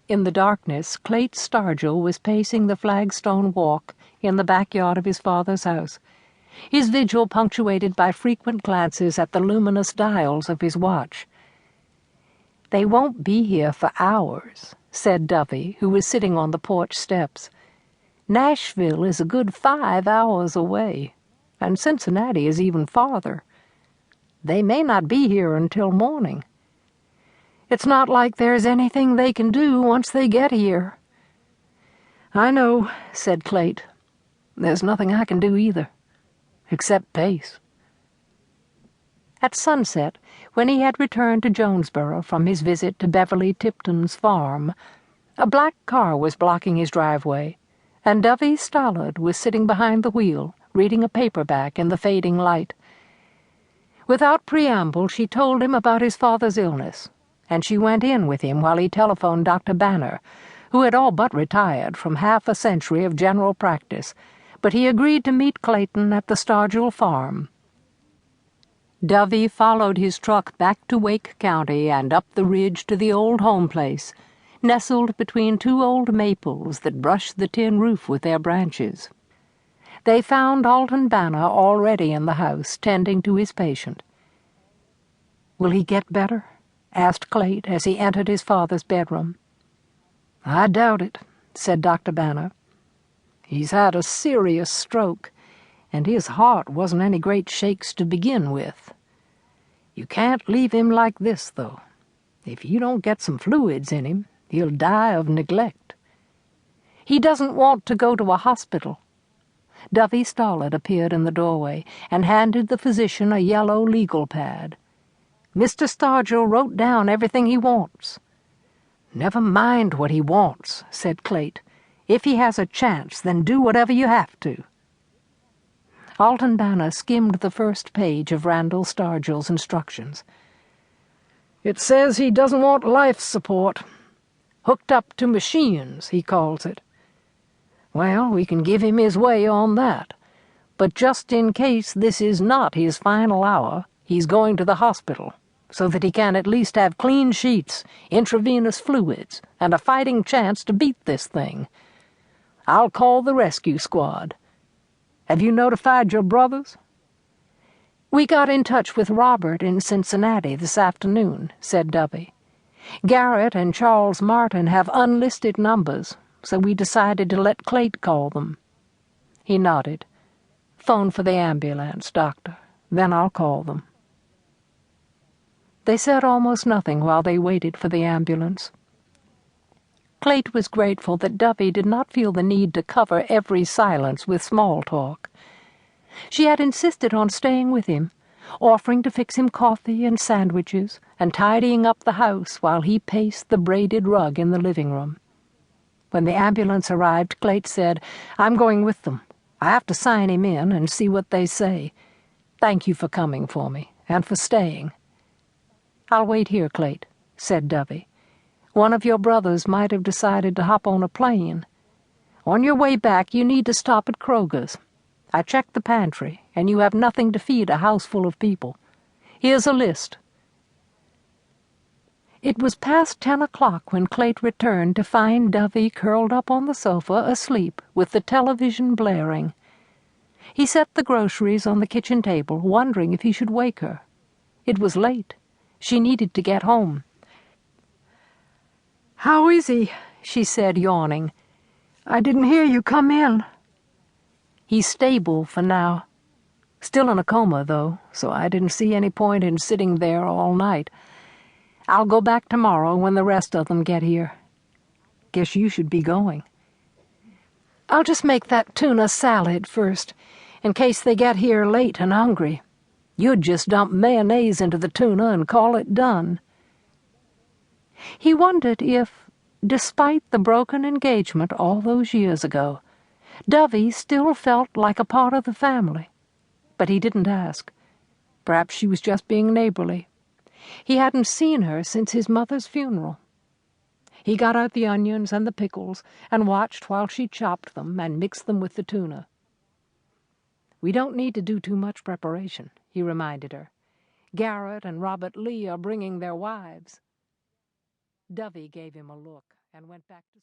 In the darkness, Clayt Stargill was pacing the flagstone walk in the backyard of his father's house, his vigil punctuated by frequent glances at the luminous dials of his watch. "They won't be here for hours," said Dovey, who was sitting on the porch steps. "Nashville is a good 5 hours away, and Cincinnati is even farther. They may not be here until morning. It's not like there's anything they can do once they get here." "I know," said Clayt. "There's nothing I can do either, except pace." At sunset, when he had returned to Jonesboro from his visit to Beverly Tipton's farm, a black car was blocking his driveway, and Dovey Stallard was sitting behind the wheel, reading a paperback in the fading light. Without preamble, she told him about his father's illness, and she went in with him while he telephoned Dr. Banner, who had all but retired from half a century of general practice, but he agreed to meet Clayton at the Stargill farm. Dovey followed his truck back to Wake County and up the ridge to the old home place, nestled between 2 old maples that brushed the tin roof with their branches. They found Alton Banner already in the house, tending to his patient. "Will he get better?" asked Clayt as he entered his father's bedroom. "I doubt it," said Dr. Banner. "He's had a serious stroke, and his heart wasn't any great shakes to begin with. You can't leave him like this, though. If you don't get some fluids in him, he'll die of neglect." "He doesn't want to go to a hospital." Dovey Stallard appeared in the doorway and handed the physician a yellow legal pad. "Mr. Stargill wrote down everything he wants." "Never mind what he wants," said Clayt. "If he has a chance, then do whatever you have to." Alton Banner skimmed the first page of Randall Stargill's instructions. "It says he doesn't want life support. Hooked up to machines, he calls it. Well, we can give him his way on that. But just in case this is not his final hour, he's going to the hospital, so that he can at least have clean sheets, intravenous fluids, and a fighting chance to beat this thing. I'll call the rescue squad. Have you notified your brothers?" "We got in touch with Robert in Cincinnati this afternoon," said Dovey. "Garrett and Charles Martin have unlisted numbers, so we decided to let Clayt call them." He nodded. "Phone for the ambulance, Doctor. Then I'll call them." They said almost nothing while they waited for the ambulance. Clayt was grateful that Dovey did not feel the need to cover every silence with small talk. She had insisted on staying with him, offering to fix him coffee and sandwiches, and tidying up the house while he paced the braided rug in the living room. When the ambulance arrived, Clayt said, "I'm going with them. I have to sign him in and see what they say. Thank you for coming for me, and for staying." "I'll wait here, Clayt," said Dovey. "One of your brothers might have decided to hop on a plane. On your way back, you need to stop at Kroger's. I checked the pantry, and you have nothing to feed a house full of people. Here's a list." It was past 10 o'clock when Clayt returned to find Dovey curled up on the sofa, asleep, with the television blaring. He set the groceries on the kitchen table, wondering if he should wake her. It was late. She needed to get home. "How is he?" she said, yawning. "I didn't hear you come in." "He's stable for now. Still in a coma, though, so I didn't see any point in sitting there all night. I'll go back tomorrow when the rest of them get here. Guess you should be going." "I'll just make that tuna salad first, in case they get here late and hungry. You'd just dump mayonnaise into the tuna and call it done." He wondered if, despite the broken engagement all those years ago, Dovey still felt like a part of the family. But he didn't ask. Perhaps she was just being neighborly. He hadn't seen her since his mother's funeral. He got out the onions and the pickles and watched while she chopped them and mixed them with the tuna. "We don't need to do too much preparation," he reminded her. "Garrett and Robert Lee are bringing their wives." Dovey gave him a look and went back to